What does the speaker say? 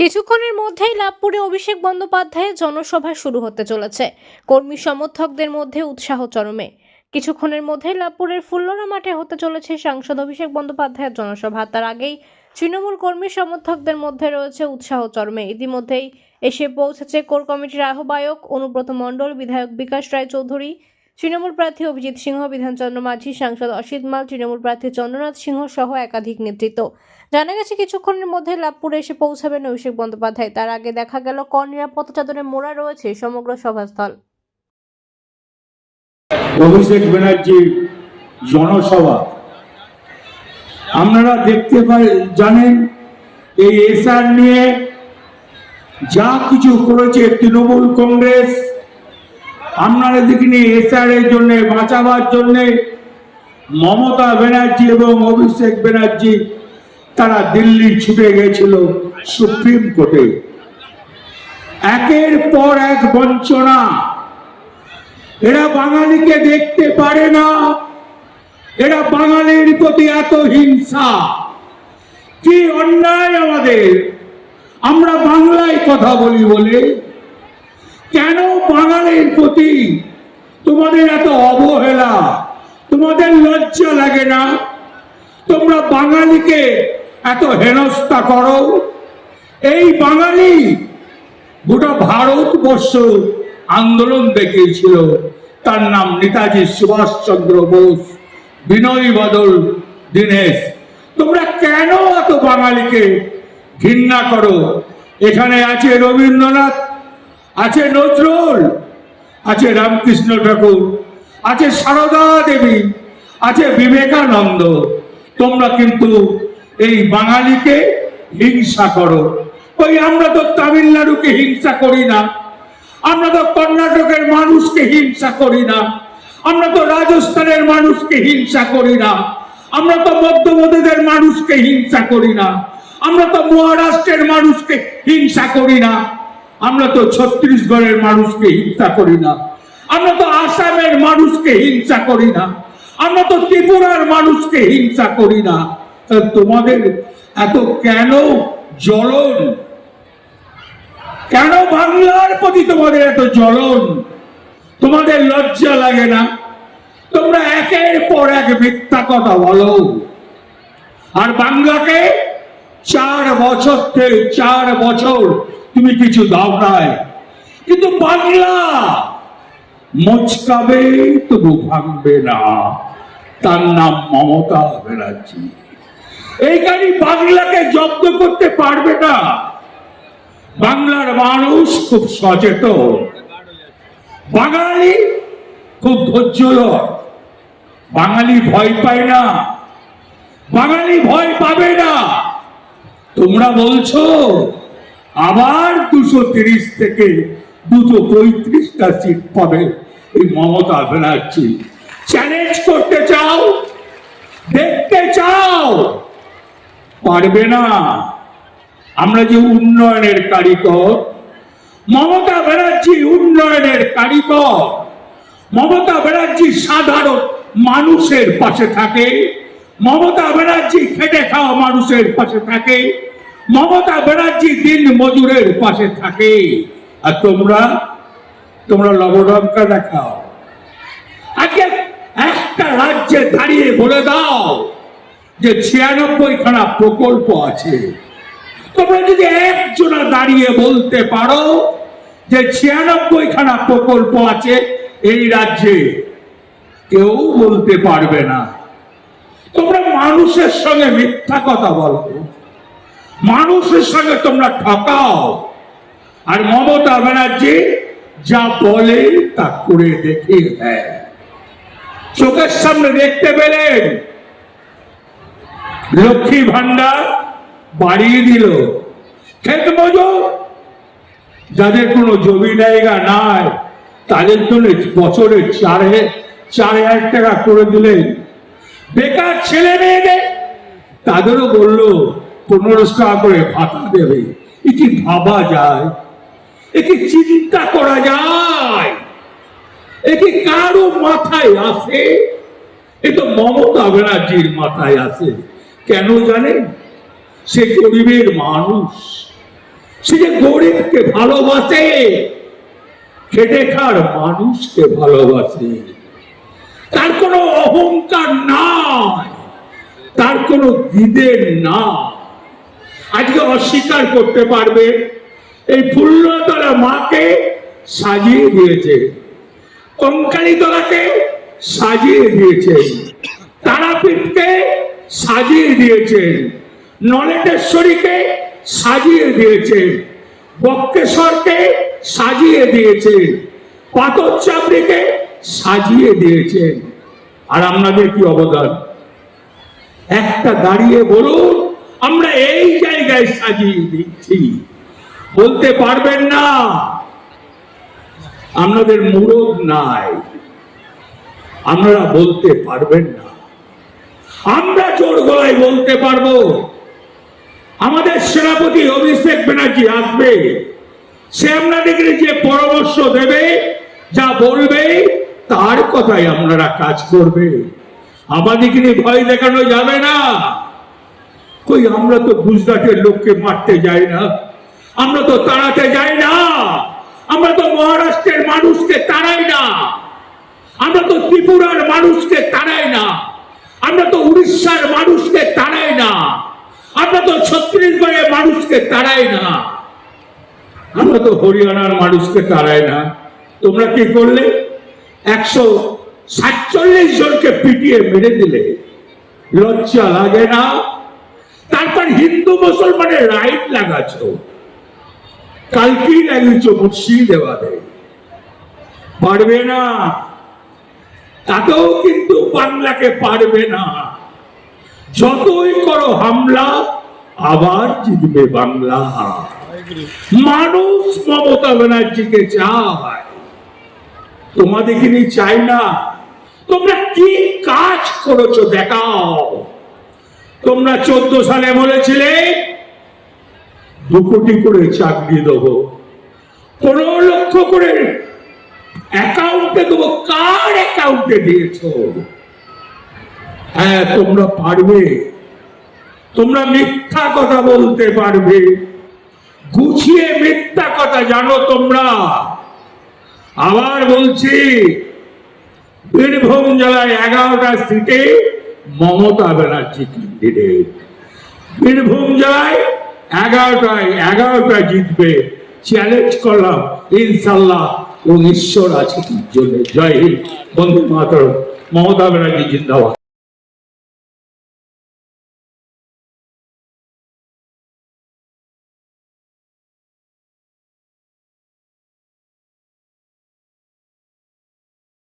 কিছুক্ষণের মধ্যেই লাভপুরে অভিষেক বন্দ্যোপাধ্যায়ের জনসভা শুরু হতে চলেছে। কর্মী সমর্থকদের মধ্যে উৎসাহ চরমে। কিছুক্ষণের মধ্যেই লাভপুরের ফুল্লরা মাঠে হতে চলেছে সাংসদ অভিষেক বন্দ্যোপাধ্যায়ের জনসভা। তার আগেই তৃণমূল কর্মী সমর্থকদের মধ্যে রয়েছে উৎসাহ চরমে। ইতিমধ্যেই এসে পৌঁছেছে কোর কমিটির আহ্বায়ক অনুব্রত মণ্ডল, বিধায়ক বিকাশ রায় চৌধুরী, তৃণমূল প্রার্থী অভিজিৎ সিংহ, বিধানচন্দ্র মাঝি, সাংসদ অসিত মাল, তৃণমূল প্রার্থী চন্দ্রনাথ সিংহ সহ একাধিক নেতৃত্ব। জানা গেছে কিছুক্ষণের মধ্যে লাভপুরে এসে পৌঁছাবেন অভিষেক বন্দ্যোপাধ্যায়। তার আগে দেখা গেল কর নিরাপত্তা চাদরে মোড়া রয়েছে সমগ্র সভাস্থল। অভিষেক ব্যানার্জির জনসভা আপনারা দেখতে জানেন, এই এসআর নিয়ে যা কিছু করেছে তৃণমূল কংগ্রেস, আপনারা দেখিনি এসআর এর জন্য বাঁচাবার জন্য মমতা ব্যানার্জি এবং অভিষেক ব্যানার্জি তারা দিল্লি ছুটে গেছিল সুপ্রিম কোর্টে। একের পর এক বঞ্চনা, এরা বাঙালিকে দেখতে পারে না, এরা বাঙালির প্রতি এত হিংসা, কি অন্যায় আমাদের। আমরা বাংলায় কথা বলি বলে কেন বাঙালির প্রতি তোমাদের এত অবহেলা? তোমাদের লজ্জা লাগে না? তোমরা বাঙালিকে এত হেনস্থা করো। এই বাঙালি গোটা ভারতবর্ষ আন্দোলন দেখিয়েছিল, তার নাম নেতাজি সুভাষচন্দ্র বোস, বিনয় বাদল দীনেশ। তোমরা কেন এত বাঙালিকে ঘৃণা করো? এখানে আছে রবীন্দ্রনাথ, আছে নজরুল, আছে রামকৃষ্ণ ঠাকুর, আছে সারদা দেবী, আছে বিবেকানন্দ। তোমরা কিন্তু এই বাঙালিকে হিংসা করো। ওই আমরা তো তামিলনাড়ুকে হিংসা করি না, আমরা তো কর্ণাটকের মানুষকে হিংসা করি না, আমরা তো রাজস্থানের মানুষকে হিংসা করি না, আমরা তো মধ্যপ্রদেশের মানুষকে হিংসা করি না, আমরা তো মহারাষ্ট্রের মানুষকে হিংসা করি না, আমরা তো ছত্তিশগড়ের মানুষকে হিংসা করি না, আমরা তো আসামের মানুষকে হিংসা করি না, আমরা তো ত্রিপুরার মানুষকে হিংসা করি না। তোমাদের এত কেন জ্বলন? কেন বাংলার প্রতি তোমাদের এত জ্বলন? তোমাদের লজ্জা লাগে না? তোমরা একের পর এক মিথ্যা কথা বলো, আর বাংলাকে 4 বছর থেকে 4 বছর তুমি কিছু দাও নাই, কিন্তু বাংলা মচকাবে তবু ভাঙবে না। তার নাম মমতা ব্যানার্জি। এইখানে বাংলাকে জব্দ করতে পারবে না। বাংলার মানুষ খুব সচেতন, বাঙালি খুব ধৈর্যধর, বাঙালি ভয় পায় না, বাঙালি ভয় পাবে না। তোমরা বলছো আবার 230 থেকে 235টা সিট পাবে এই মমতা ব্যানার্জি। চ্যালেঞ্জ করতে চাও, দেখতে চাও, পারবে না। আমরা যে উন্নয়নের কারিগর, মমতা ব্যানার্জি উন্নয়নের কারিগর। মমতা ব্যানার্জি সাধারণ মানুষের পাশে থাকে, মমতা ব্যানার্জি খেটে খাওয়া মানুষের পাশে থাকে, মমতা ব্যানার্জি দিন মজুরের পাশে থাকে। আর তোমরা লবডঙ্কা দেখাও। আজকে একটা রাজ্যে দাঁড়িয়ে বলে দাও যে 96খানা প্রকল্প আছে। তোমরা যদি একজনা দাঁড়িয়ে বলতে পারো যে 96খানা প্রকল্প আছে এই রাজ্যে, কেউ বলতে পারবে না। তোমরা মানুষের সঙ্গে মিথ্যা কথা বলো, মানুষের সঙ্গে তোমরা ঠকাও। আর মমতা ব্যানার্জি যা বলে তা করে দেখে দেয়। চোখের সামনে দেখতে পেলেন লক্ষ্মী ভান্ডার বাড়িয়ে দিল। ক্ষেত মজুর যাদের কোনো জমি জায়গা নাই তাদের জন্য বছরে 4,000 টাকা করে দিলেন। বেকার ছেলে মেয়েদের তাদেরও বললো 1500 টাকা করে ভাতা দেবে। এটি ভাবা যায়? এটি চিন্তা করা যায়? এটি কারো মাথায় আসে? এ তো মমতা ব্যানার্জির মাথায় আসে। কেন জানেন? সে গরিবের মানুষ, সে যে গরিবকে ভালোবাসে, খেটে খাওয়ার মানুষকে ভালোবাসে, তার কোনো অহংকার নাই, তার কোনো দ্বিধের না। আজকে অস্বীকার করতে পারবে এই ফুল্লতলা মাকে সাজিয়ে দিয়েছে, কঙ্কালীতলাকে সাজিয়ে দিয়েছে, তারাপীঠকে সাজিয়ে দিয়েছেন, নলেটেশ্বরীকে সাজিয়ে দিয়েছেন, বক্রেশ্বরকে সাজিয়ে দিয়েছেন, পাথর চাপড়িকে সাজিয়ে দিয়েছেন। আর আপনাদের কি অবদান? একটা দাঁড়িয়ে বলুন আমরা এই জায়গায় সাজিয়ে দিচ্ছি, বলতে পারবেন না। আপনাদের মুরদ নাই, আপনারা বলতে পারবেন না। আমরা জোর গলায় বলতে পারবো। আমাদের সেনাপতি অভিষেক ব্যানার্জি আসবে, সে আপনাদেরকে যে পরামর্শ দেবে, যা বলবে, তার কথাই আপনারা কাজ করবে। আমাদেরকে নিয়ে ভয় দেখানো যাবে না। কই আমরা তো গুজরাটের লোককে মারতে যাই না, আমরা তো তাড়াতে যাই না, আমরা তো মহারাষ্ট্রের মানুষকে তাড়াই না, আমরা তো ত্রিপুরার মানুষকে তাড়াই না, আমরা তো উড়িষ্যার মানুষকে তাড়াই না, আমরা তো ছত্তিশগড়ের মানুষকে তাড়াই না, আমরা তো হরিয়ানার মানুষকে তাড়াই না। তোমরা কি করলে? 147 জনকে পিটিয়ে মেরে দিলে, লজ্জা লাগে না? তারপর হিন্দু মুসলমানের রাইট লাগাচ্ছ, কালকেই লাগিয়েছ মুর্শিদাবাদে। পারবে না, তাতেও কিন্তু বাংলাকে পারবে না। যতই করো হামলা, আবার জিতবে বাংলা। মানুষ মমতা ব্যানার্জিকে চায়, তোমাদেরকে নিয়ে চাই না। তোমরা কি কাজ করেছো দেখাও। তোমরা 14 সালে বলেছিলে 2 কোটি করে চাকরি দেবো, 15 লক্ষ করে অ্যাকাউন্টে দেবো। কার অ্যাকাউন্টে দিয়েছো? হ্যাঁ, তোমরা পারবে, তোমরা মিথ্যা কথা বলতে পারবে, গুছিয়ে মিথ্যা কথা জানো তোমরা। আবার বলছি, বীরভূম জেলায় 11টা সিটে মমতা ব্যানার্জি ক্যান্ডিডেট। বীরভূম জেলায় 11টা জিতবে, চ্যালেঞ্জ করলাম ইনশাল্লাহ, এবং ঈশ্বর আছে জন্য। জয় হিন্দ, বন্দে মাতরম, মমতা ব্যানার্জি জিন্দাবাদ।